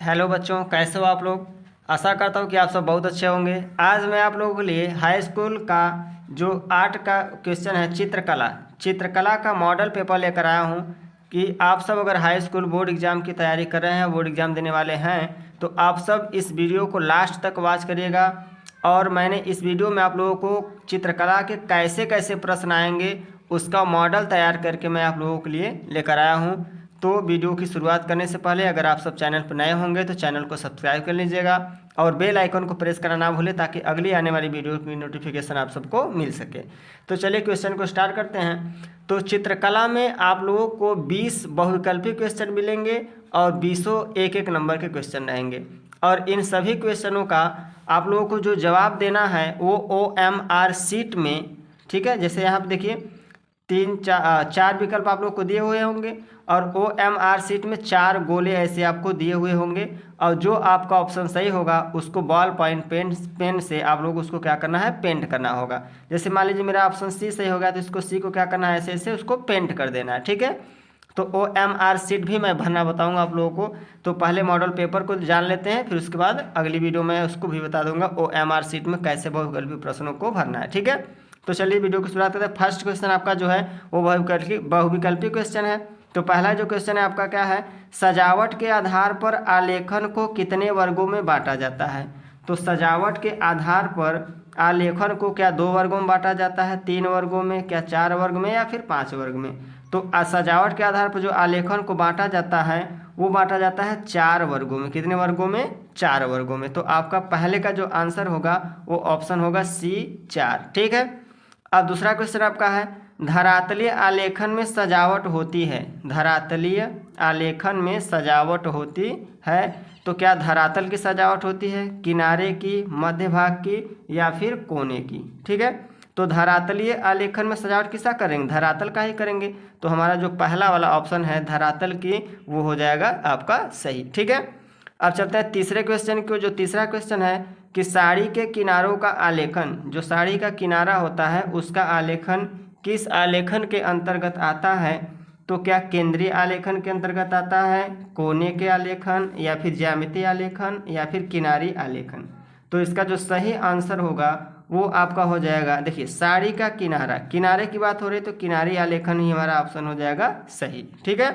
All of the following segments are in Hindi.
हेलो बच्चों, कैसे हो आप लोग। आशा करता हूँ कि आप सब बहुत अच्छे होंगे। आज मैं आप लोगों के लिए हाई स्कूल का जो आर्ट का क्वेश्चन है, चित्रकला का मॉडल पेपर लेकर आया हूँ कि आप सब अगर हाई स्कूल बोर्ड एग्ज़ाम की तैयारी कर रहे हैं, बोर्ड एग्ज़ाम देने वाले हैं, तो आप सब इस वीडियो को लास्ट तक वॉच करिएगा। और मैंने इस वीडियो में आप लोगों को चित्रकला के कैसे कैसे प्रश्न आएंगे उसका मॉडल तैयार करके मैं आप लोगों के लिए लेकर आया हूँ। तो वीडियो की शुरुआत करने से पहले अगर आप सब चैनल पर नए होंगे तो चैनल को सब्सक्राइब कर लीजिएगा और बेल आइकन को प्रेस करना ना भूलें ताकि अगली आने वाली वीडियो की नोटिफिकेशन आप सबको मिल सके। तो चलिए क्वेश्चन को स्टार्ट करते हैं। तो चित्रकला में आप लोगों को 20 बहुविकल्पी क्वेश्चन मिलेंगे और 20 एक एक नंबर के क्वेश्चन रहेंगे। और इन सभी क्वेश्चनों का आप लोगों को जो जवाब देना है वो OMR शीट में, ठीक है। जैसे यहाँ पर देखिए चार विकल्प आप लोग को दिए हुए होंगे और OMR शीट में 4 गोले ऐसे आपको दिए हुए होंगे और जो आपका ऑप्शन सही होगा उसको बॉल पॉइंट पेन से आप लोग उसको क्या करना है, पेंट करना होगा। जैसे मान लीजिए मेरा ऑप्शन सी सही होगा तो इसको सी को क्या करना है, ऐसे ऐसे उसको पेंट कर देना है, ठीक है। तो OMR शीट भी मैं भरना बताऊंगा आप लोगों को। तो पहले मॉडल पेपर को जान लेते हैं, फिर उसके बाद अगली वीडियो में उसको भी बता दूंगा OMR शीट में कैसे बहुविकल्पी प्रश्नों को भरना है, ठीक है। तो चलिए वीडियो की शुरुआत करते हैं। फर्स्ट क्वेश्चन आपका जो है वो बहुविकल्पी क्वेश्चन है। तो पहला जो क्वेश्चन है आपका क्या है, सजावट के आधार पर आलेखन को कितने वर्गों में बांटा जाता है। तो सजावट के आधार पर आलेखन को क्या 2 वर्गों में बांटा जाता है, 3 वर्गों में, क्या 4 वर्ग में या फिर 5 वर्ग में। तो सजावट के आधार पर जो आलेखन को बांटा जाता है वो बांटा जाता है 4 वर्गों में। कितने वर्गों में, 4 वर्गों में। तो आपका पहले का जो आंसर होगा वो ऑप्शन होगा C 4, ठीक है। अब दूसरा क्वेश्चन आपका है, धरातलीय आलेखन में सजावट होती है। धरातलीय आलेखन में सजावट होती है तो क्या धरातल की सजावट होती है, किनारे की, मध्य भाग की या फिर कोने की, ठीक है। तो धरातलीय आलेखन में सजावट किसका करेंगे, धरातल का ही करेंगे। तो हमारा जो पहला वाला ऑप्शन है धरातल की वो हो जाएगा आपका सही, ठीक है। अब चलते हैं तीसरे क्वेश्चन को। जो तीसरा क्वेश्चन है कि साड़ी के किनारों का आलेखन, जो साड़ी का किनारा होता है उसका आलेखन किस आलेखन के अंतर्गत आता है। तो क्या केंद्रीय आलेखन के अंतर्गत आता है, कोने के आलेखन या फिर ज्यामितीय आलेखन या फिर किनारी आलेखन। तो इसका जो सही आंसर होगा वो आपका हो जाएगा, देखिए साड़ी का किनारा, किनारे की बात हो रही है तो किनारी आलेखन ही हमारा ऑप्शन हो जाएगा सही, ठीक है।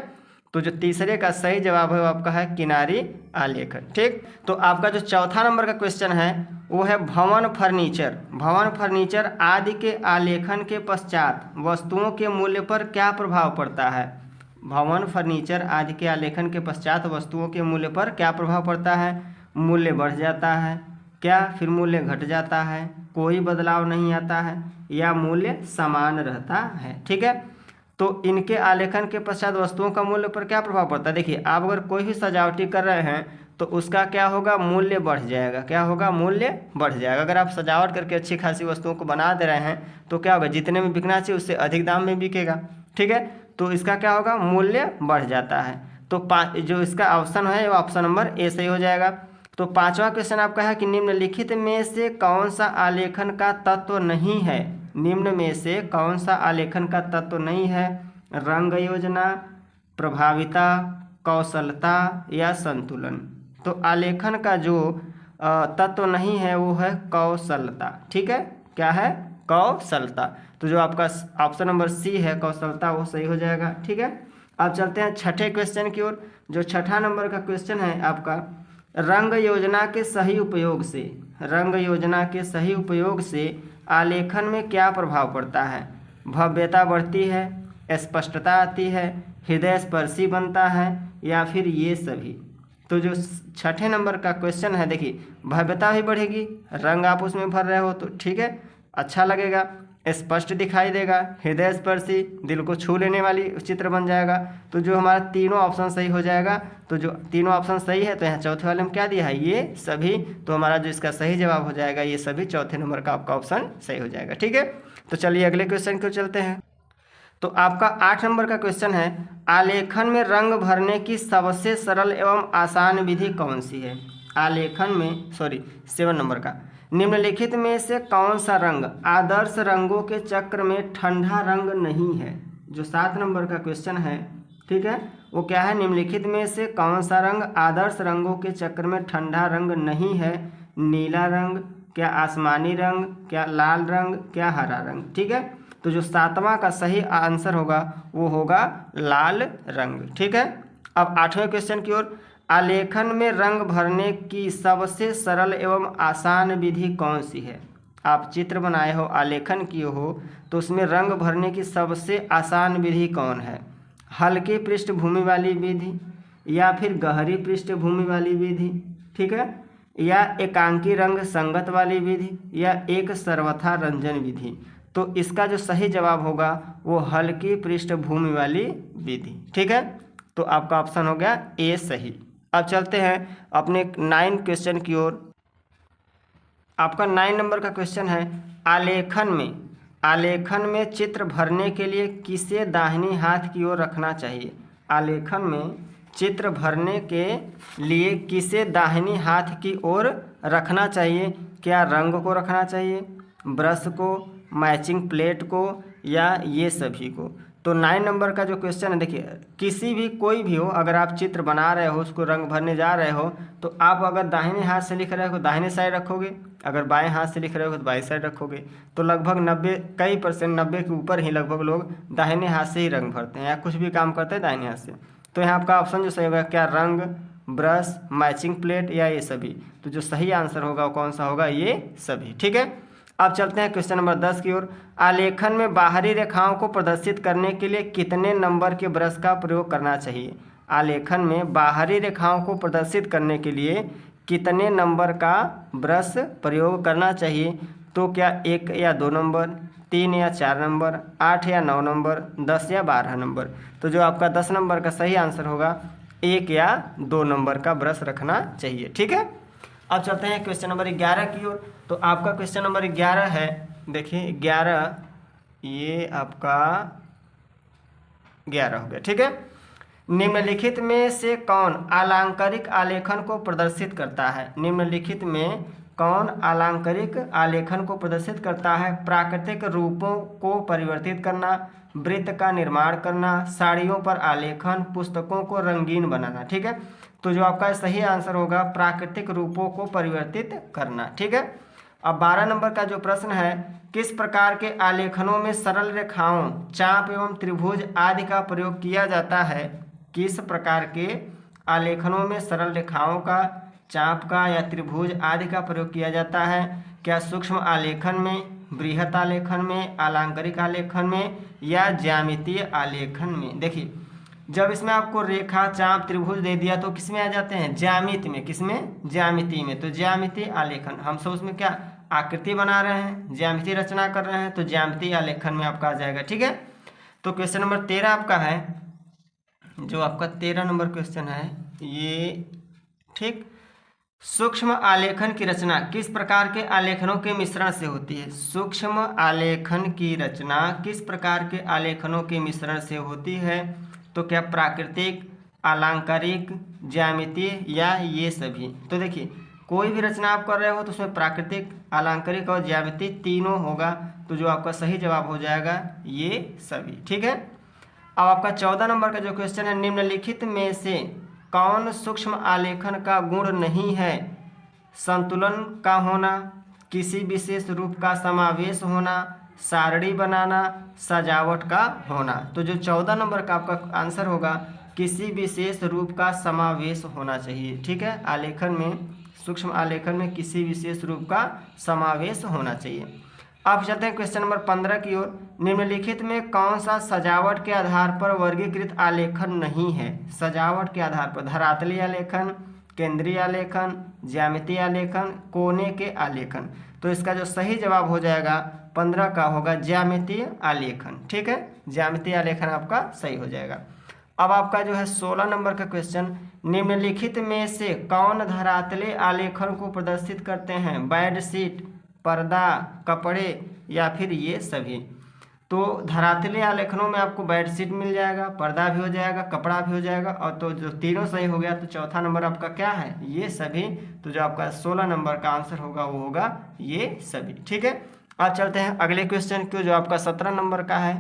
तो जो तीसरे का सही जवाब है वो आपका है किनारी आलेखन, ठीक। तो आपका जो चौथा नंबर का क्वेश्चन है वो है भवन फर्नीचर आदि के आलेखन के पश्चात वस्तुओं के मूल्य पर क्या प्रभाव पड़ता है। भवन फर्नीचर आदि के आलेखन के पश्चात वस्तुओं के मूल्य पर क्या प्रभाव पड़ता है, मूल्य बढ़ जाता है क्या, फिर मूल्य घट जाता है, कोई बदलाव नहीं आता है या मूल्य समान रहता है, ठीक है। तो इनके आलेखन के पश्चात वस्तुओं का मूल्य पर क्या प्रभाव पड़ता है। देखिए आप अगर कोई भी सजावटी कर रहे हैं तो उसका क्या होगा, मूल्य बढ़ जाएगा। क्या होगा, मूल्य बढ़ जाएगा। अगर आप सजावट करके अच्छी खासी वस्तुओं को बना दे रहे हैं तो क्या होगा, जितने में बिकना चाहिए उससे अधिक दाम में बिकेगा, ठीक है। तो इसका क्या होगा, मूल्य बढ़ जाता है। तो जो इसका ऑप्शन है वो ऑप्शन नंबर ए सही हो जाएगा। तो पांचवा क्वेश्चन आपका है कि निम्नलिखित में से कौन सा आलेखन का तत्व नहीं है। निम्न में से कौन सा आलेखन का तत्व नहीं है, रंग योजना, प्रभाविता, कौशलता या संतुलन। तो आलेखन का जो तत्व नहीं है वो है कौशलता, ठीक है। क्या है, कौशलता। तो जो आपका ऑप्शन नंबर सी है कौशलता वो सही हो जाएगा, ठीक है। अब चलते हैं छठे क्वेश्चन की ओर। जो छठा नंबर का क्वेश्चन है आपका, रंग योजना के सही उपयोग से आलेखन में क्या प्रभाव पड़ता है। भव्यता बढ़ती है, स्पष्टता आती है, हृदय स्पर्शी बनता है या फिर ये सभी। तो जो छठे नंबर का क्वेश्चन है, देखिए भव्यता भी बढ़ेगी, रंग आप उसमें भर रहे हो तो ठीक है, अच्छा लगेगा, स्पष्ट दिखाई देगा, हृदय स्पर्शी, दिल को छू लेने वाली चित्र बन जाएगा। तो जो हमारा तीनों ऑप्शन सही हो जाएगा। तो जो तीनों ऑप्शन सही है तो यहाँ चौथे वाले में क्या दिया है, ये सभी। तो हमारा जो इसका सही जवाब हो जाएगा ये सभी, चौथे नंबर का आपका ऑप्शन सही हो जाएगा, ठीक है। तो चलिए अगले क्वेश्चन को चलते हैं। तो आपका 8 नंबर का क्वेश्चन है, आलेखन में रंग भरने की सबसे सरल एवं आसान विधि कौन सी है। आलेखन में 7 नंबर का, निम्नलिखित में से कौन सा रंग आदर्श रंगों के चक्र में ठंडा रंग नहीं है। जो 7 नंबर का क्वेश्चन है, ठीक है, वो क्या है, निम्नलिखित में से कौन सा रंग आदर्श रंगों के चक्र में ठंडा रंग नहीं है? नीला रंग, क्या आसमानी रंग, क्या लाल रंग, क्या हरा रंग? ठीक है, तो जो 7वां का सही आंसर होगा वो होगा लाल रंग। ठीक है, अब 8वें क्वेश्चन की ओर। आलेखन में रंग भरने की सबसे सरल एवं आसान विधि कौन सी है? आप चित्र बनाए हो, आलेखन किए हो, तो उसमें रंग भरने की सबसे आसान विधि कौन है? हल्की पृष्ठभूमि वाली विधि, या फिर गहरी पृष्ठभूमि वाली विधि, ठीक है, या एकांकी रंग संगत वाली विधि, या एक सर्वथा रंजन विधि? तो इसका जो सही जवाब होगा वो हल्की पृष्ठभूमि वाली विधि। ठीक है, तो आपका ऑप्शन हो गया ए सही। अब चलते हैं अपने 9 क्वेश्चन की ओर। आपका 9 नंबर का क्वेश्चन है, आलेखन में चित्र भरने के लिए किसे दाहिनी हाथ की ओर रखना चाहिए? आलेखन में चित्र भरने के लिए किसे दाहिनी हाथ की ओर रखना चाहिए? क्या रंग को रखना चाहिए, ब्रश को, मैचिंग प्लेट को, या ये सभी को? तो 9 नंबर का जो क्वेश्चन है, देखिए किसी भी कोई भी हो, अगर आप चित्र बना रहे हो, उसको रंग भरने जा रहे हो, तो आप अगर दाहिने हाथ से लिख रहे हो दाहिने साइड रखोगे, अगर बाएं हाथ से लिख रहे हो तो बाएं साइड रखोगे। तो लगभग 90 कई परसेंट 90 के ऊपर ही लगभग लोग दाहिने हाथ से ही रंग भरते हैं या कुछ भी काम करते हैं दाहिने हाथ से। तो यहाँ आपका ऑप्शन जो सही होगा, क्या रंग, ब्रश, मैचिंग प्लेट, या ये सभी? तो जो सही आंसर होगा वो कौन सा होगा? ये सभी। ठीक है, अब चलते हैं क्वेश्चन नंबर 10 की ओर। आलेखन में बाहरी रेखाओं को प्रदर्शित करने के लिए कितने नंबर के ब्रश का प्रयोग करना चाहिए? आलेखन में बाहरी रेखाओं को प्रदर्शित करने के लिए कितने नंबर का ब्रश प्रयोग करना चाहिए? तो क्या 1 या 2 नंबर, 3 या 4 नंबर, 8 या 9 नंबर, 10 या 12 नंबर? तो जो आपका 10 नंबर का सही आंसर होगा 1 या 2 नंबर का ब्रश रखना चाहिए। ठीक है, अब चलते हैं क्वेश्चन नंबर 11 की ओर। तो आपका क्वेश्चन नंबर 11 है, देखिए 11, ये आपका 11 हो गया। ठीक है, निम्नलिखित में से कौन अलंकारिक आलेखन को प्रदर्शित करता है? निम्नलिखित में कौन अलंकारिक आलेखन को प्रदर्शित करता है? प्राकृतिक रूपों को परिवर्तित करना, वृत्त का निर्माण करना, साड़ियों पर आलेखन, पुस्तकों को रंगीन बनाना। ठीक है, तो जो आपका सही आंसर होगा प्राकृतिक रूपों को परिवर्तित करना। ठीक है, अब 12 नंबर का जो प्रश्न है, किस प्रकार के आलेखनों में सरल रेखाओं, चाप एवं त्रिभुज आदि का प्रयोग किया जाता है? किस प्रकार के आलेखनों में सरल रेखाओं का, चाप का या त्रिभुज आदि का प्रयोग किया जाता है? क्या सूक्ष्म आलेखन में, बृहत आलेखन में, अलंकारिक आलेखन में, या ज्यामितीय आलेखन में? देखिए जब इसमें आपको रेखा, चाप, त्रिभुज दे दिया तो किसमें आ जाते हैं? ज्यामिति में। किसमें? ज्यामिति में। तो ज्यामितीय आलेखन, हम सब उसमें क्या आकृति बना रहे हैं, ज्यामिति रचना कर रहे हैं, तो ज्यामितीय आलेखन में आपका आ जाएगा। ठीक है, तो क्वेश्चन नंबर 13 आपका है, जो आपका 13 नंबर क्वेश्चन है ये। ठीक, सूक्ष्म आलेखन की रचना किस प्रकार के आलेखनों के मिश्रण से होती है? सूक्ष्म आलेखन की रचना किस प्रकार के आलेखनों के मिश्रण से होती है? तो क्या प्राकृतिक, अलंकारिक, ज्यामितीय, या ये सभी? तो देखिए कोई भी रचना आप कर रहे हो तो उसमें प्राकृतिक, अलंकारिक और ज्यामितीय तीनों होगा, तो जो आपका सही जवाब हो जाएगा ये सभी। ठीक है, अब आपका 14 नंबर का जो क्वेश्चन है, निम्नलिखित में से कौन सूक्ष्म आलेखन का गुण नहीं है? संतुलन का होना, किसी विशेष रूप का समावेश होना, सारणी बनाना, सजावट का होना। तो जो 14 नंबर का आपका आंसर होगा किसी विशेष रूप का समावेश होना चाहिए। ठीक है, आलेखन में, सूक्ष्म आलेखन में किसी विशेष रूप का समावेश होना चाहिए। अब चलते हैं क्वेश्चन नंबर 15 की ओर। निम्नलिखित में कौन सा सजावट के आधार पर वर्गीकृत आलेखन नहीं है? सजावट के आधार पर धरातलीय आलेखन, केंद्रीय आलेखन, ज्यामितीय आलेखन, कोने के आलेखन। तो इसका जो सही जवाब हो जाएगा 15 का होगा ज्यामितीय आलेखन। ठीक है, ज्यामितीय आलेखन आपका सही हो जाएगा। अब आपका जो है 16 नंबर का क्वेश्चन, निम्नलिखित में से कौन धरातलीय आलेखन को प्रदर्शित करते हैं? बेडशीट, पर्दा, कपड़े, या फिर ये सभी? तो धरातलीय आलेखनों में आपको बेडशीट मिल जाएगा, पर्दा भी हो जाएगा, कपड़ा भी हो जाएगा, और तो जो तीनों सही हो गया तो चौथा नंबर आपका क्या है? ये सभी। तो जो आपका 16 नंबर का आंसर होगा वो होगा ये सभी। ठीक है, आज चलते हैं अगले क्वेश्चन को, जो आपका 17 नंबर का है।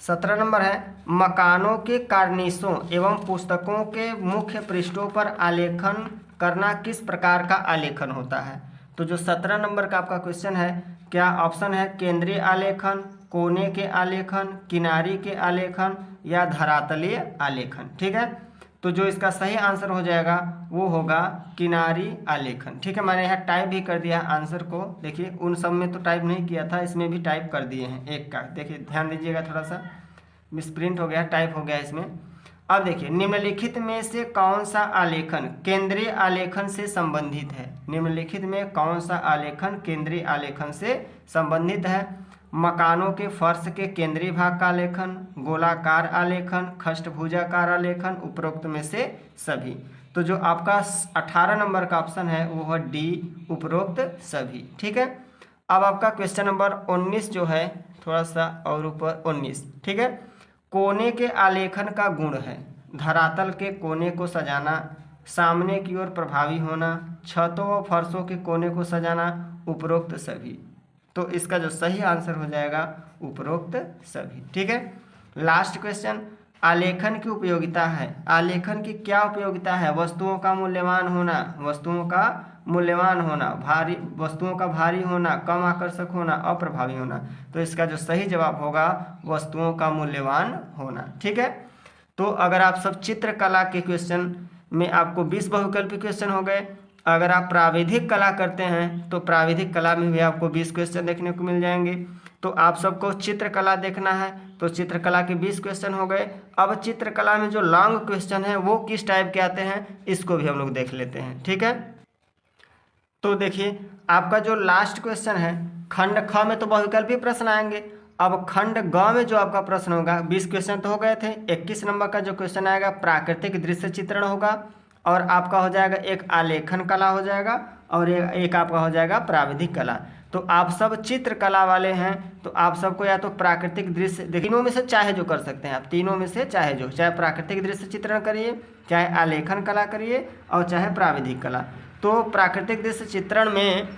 17 नंबर है मकानों के कार्निसों एवं पुस्तकों के मुख्य पृष्ठों पर आलेखन करना किस प्रकार का आलेखन होता है। तो जो 17 नंबर का आपका क्वेश्चन है, क्या ऑप्शन है केंद्रीय आलेखन, कोने के आलेखन, किनारी के आलेखन या धरातलीय आलेखन। ठीक है, तो जो इसका सही आंसर हो जाएगा वो होगा किनारी आलेखन। ठीक है, मैंने यहाँ टाइप भी कर दिया आंसर को। देखिए उन सब में तो टाइप नहीं किया था, इसमें भी टाइप कर दिए हैं एक का। देखिए ध्यान दीजिएगा, थोड़ा सा मिसप्रिंट हो गया, टाइप हो गया इसमें। अब देखिए निम्नलिखित में से कौन सा आलेखन केंद्रीय आलेखन से संबंधित है। निम्नलिखित में कौन सा आलेखन केंद्रीय आलेखन से संबंधित है। मकानों के फर्श के केंद्रीय भाग का आलेखन, गोलाकार आलेखन, खष्टभुजाकार आलेखन, उपरोक्त में से सभी। तो जो आपका 18 नंबर का ऑप्शन है वो है डी, उपरोक्त सभी। ठीक है, अब आपका क्वेश्चन नंबर 19 जो है, थोड़ा सा और ऊपर 19। ठीक है, कोने के आलेखन का गुण है धरातल के कोने को सजाना, सामने की ओर प्रभावी होना, छतों व फर्शों के कोने को सजाना, उपरोक्त सभी। तो इसका जो सही आंसर हो जाएगा उपरोक्त सभी। ठीक है, लास्ट क्वेश्चन, आलेखन की उपयोगिता है। आलेखन की क्या उपयोगिता है। वस्तुओं का मूल्यवान होना, वस्तुओं का मूल्यवान होना, भारी वस्तुओं का भारी होना, कम आकर्षक होना, अप्रभावी होना। तो इसका जो सही जवाब होगा वस्तुओं का मूल्यवान होना। ठीक है, तो अगर आप सब चित्रकला के क्वेश्चन में आपको 20 बहुविकल्पी क्वेश्चन हो गए। अगर आप प्राविधिक कला करते हैं तो प्राविधिक कला में भी आपको 20 क्वेश्चन देखने को मिल जाएंगे। तो आप सबको चित्रकला देखना है तो चित्रकला के 20 क्वेश्चन हो गए। अब चित्रकला में जो लॉन्ग क्वेश्चन है वो किस टाइप के आते हैं इसको भी हम लोग देख लेते हैं। ठीक है, तो देखिए आपका जो लास्ट क्वेश्चन है, खंड ख में तो बहुविकल्पी प्रश्न आएंगे। अब खंड ग में जो आपका प्रश्न होगा, 20 क्वेश्चन तो हो गए थे, 21 नंबर का जो क्वेश्चन आएगा प्राकृतिक दृश्य चित्रण होगा, और आपका हो जाएगा एक आलेखन कला हो जाएगा, और एक आपका हो जाएगा प्राविधिक कला। तो आप सब चित्रकला वाले हैं तो आप सबको या तो प्राकृतिक दृश्य, तीनों में से चाहे जो कर सकते हैं आप, तीनों में से चाहे जो, चाहे प्राकृतिक दृश्य चित्रण करिए, चाहे आलेखन कला करिए, और चाहे प्राविधिक कला। तो प्राकृतिक दृश्य चित्रण में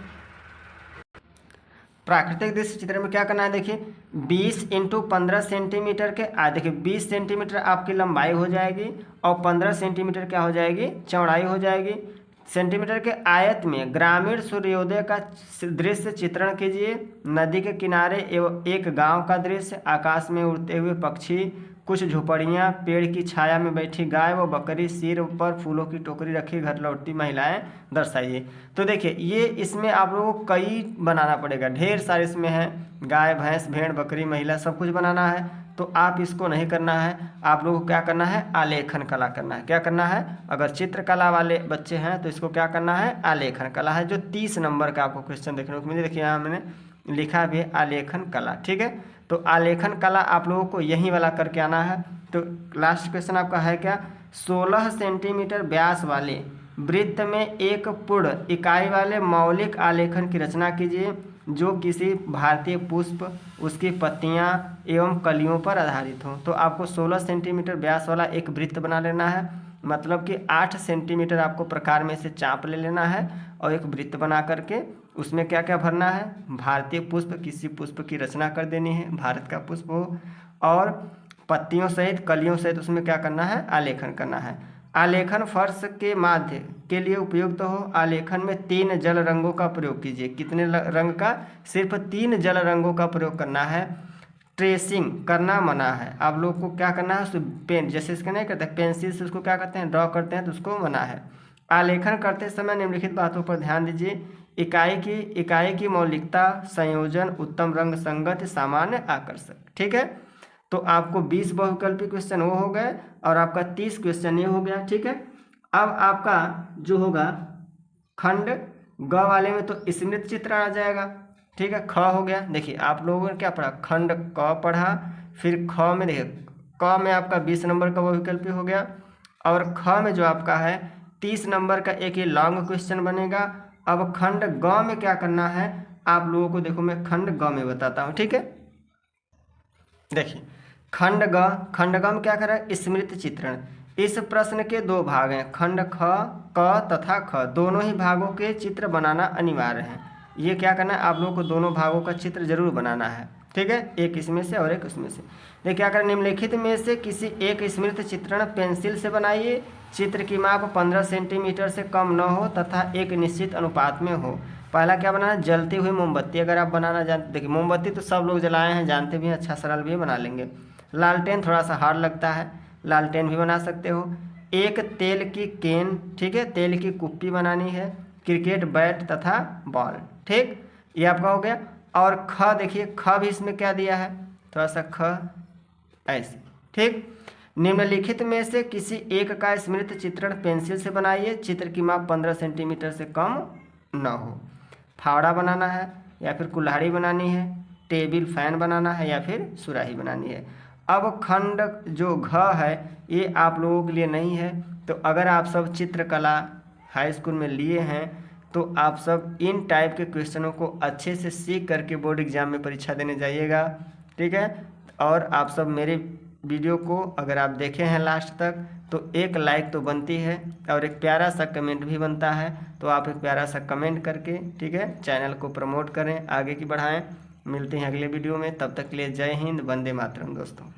क्या करना है। देखिए 20 × 15 सेंटीमीटर के देखिए 20 सेंटीमीटर आपकी लंबाई हो जाएगी और 15 सेंटीमीटर क्या हो जाएगी, चौड़ाई हो जाएगी। सेंटीमीटर के आयत में ग्रामीण सूर्योदय का दृश्य चित्रण कीजिए। नदी के किनारे एवं एक गांव का दृश्य, आकाश में उड़ते हुए पक्षी, कुछ झोपड़ियाँ, पेड़ की छाया में बैठी गाय व बकरी, सिर पर फूलों की टोकरी रखी घर लौटती महिलाएं दर्शाइए। तो देखिए ये इसमें आप लोगों को कई बनाना पड़ेगा, ढेर सारे इसमें हैं, गाय भैंस भेड़ बकरी महिला सब कुछ बनाना है। तो आप इसको नहीं करना है, आप लोगों को क्या करना है, आलेखन कला करना है। क्या करना है, अगर चित्रकला वाले बच्चे हैं तो इसको क्या करना है, आलेखन कला है, जो 30 नंबर का आपको क्वेश्चन देखने को मिले। देखिए यहाँ मैंने लिखा भी है आलेखन कला। ठीक है, तो आलेखन कला आप लोगों को यही वाला करके आना है। तो लास्ट क्वेश्चन आपका है क्या, 16 सेंटीमीटर व्यास वाले वृत्त में एक पूर्ण इकाई वाले मौलिक आलेखन की रचना कीजिए जो किसी भारतीय पुष्प, उसकी पत्तियां एवं कलियों पर आधारित हो। तो आपको 16 सेंटीमीटर व्यास वाला एक वृत्त बना लेना है, मतलब कि 8 सेंटीमीटर आपको प्रकार में से चाप ले लेना है और एक वृत्त बना करके उसमें क्या क्या भरना है, भारतीय पुष्प, किसी पुष्प की रचना कर देनी है, भारत का पुष्प हो, और पत्तियों सहित कलियों सहित उसमें क्या करना है, आलेखन करना है। आलेखन फर्श के माध्य के लिए उपयुक्त हो। आलेखन में 3 जल रंगों का प्रयोग कीजिए। कितने रंग का, सिर्फ 3 जल रंगों का प्रयोग करना है। ट्रेसिंग करना मना है। आप लोग को क्या करना है, उस पेन जैसे इसका नहीं करते, पेंसिल से उसको क्या करते हैं, ड्रॉ करते हैं, तो उसको मना है। आलेखन करते समय निम्नलिखित बातों पर ध्यान दीजिए। इकाई की मौलिकता, संयोजन, उत्तम रंग संगत, सामान्य आकर्षक। ठीक है, तो आपको 20 बहुविकल्पी क्वेश्चन वो हो गए और आपका 30 क्वेश्चन ये हो गया। ठीक है, अब आपका जो होगा खंड ग वाले में तो स्मृति चित्र आ जाएगा। ठीक है, ख हो गया। देखिए आप लोगों ने क्या पढ़ा, खंड क पढ़ा, फिर ख में देखिए क में आपका 20 नंबर का बहुविकल्पी हो गया, और ख में जो आपका है 30 नंबर का एक ये लॉन्ग क्वेश्चन बनेगा। अब खंड ग में क्या करना है आप लोगों को, देखो मैं खंड ग में बताता हूँ। ठीक है, देखिए खंड ग में क्या कर रहा है, स्मृति चित्रण। इस प्रश्न के 2 भाग हैं, खंड ख क तथा ख, दोनों ही भागों के चित्र बनाना अनिवार्य है। ये क्या करना है, आप लोगों को दोनों भागों का चित्र जरूर बनाना है। ठीक है, एक इसमें से और एक उसमें से। देखिए अगर निम्नलिखित में से किसी एक स्मृत चित्रण पेंसिल से बनाइए, चित्र की माप 15 सेंटीमीटर से कम न हो तथा एक निश्चित अनुपात में हो। पहला क्या बनाना, जलती हुई मोमबत्ती। अगर आप बनाना जानते, देखिए मोमबत्ती तो सब लोग जलाए हैं, जानते भी हैं, अच्छा सरल भी बना लेंगे। लालटेन थोड़ा सा हार्ड लगता है, लालटेन भी बना सकते हो। एक तेल की केन, ठीक है, तेल की कुप्पी बनानी है। क्रिकेट बैट तथा बॉल, ठीक, ये आपका हो गया। और ख देखिए, ख भी इसमें क्या दिया है, थोड़ा सा ख ऐसे, ठीक। निम्नलिखित में से किसी एक का स्मृत चित्रण पेंसिल से बनाइए, चित्र की माप 15 सेंटीमीटर से कम न हो। फावड़ा बनाना है या फिर कुल्हाड़ी बनानी है, टेबल फैन बनाना है या फिर सुराही बनानी है। अब खंड जो घ है ये आप लोगों के लिए नहीं है, तो अगर आप सब चित्रकला हाई स्कूल में लिए हैं तो आप सब इन टाइप के क्वेश्चनों को अच्छे से सीख करके बोर्ड एग्जाम में परीक्षा देने जाइएगा, ठीक है। और आप सब मेरे वीडियो को अगर आप देखे हैं लास्ट तक तो एक लाइक तो बनती है और एक प्यारा सा कमेंट भी बनता है, तो आप एक प्यारा सा कमेंट करके, ठीक है, चैनल को प्रमोट करें, आगे की बढ़ाएं। मिलते हैं अगले वीडियो में, तब तक के लिए जय हिंद, वंदे मातरम दोस्तों।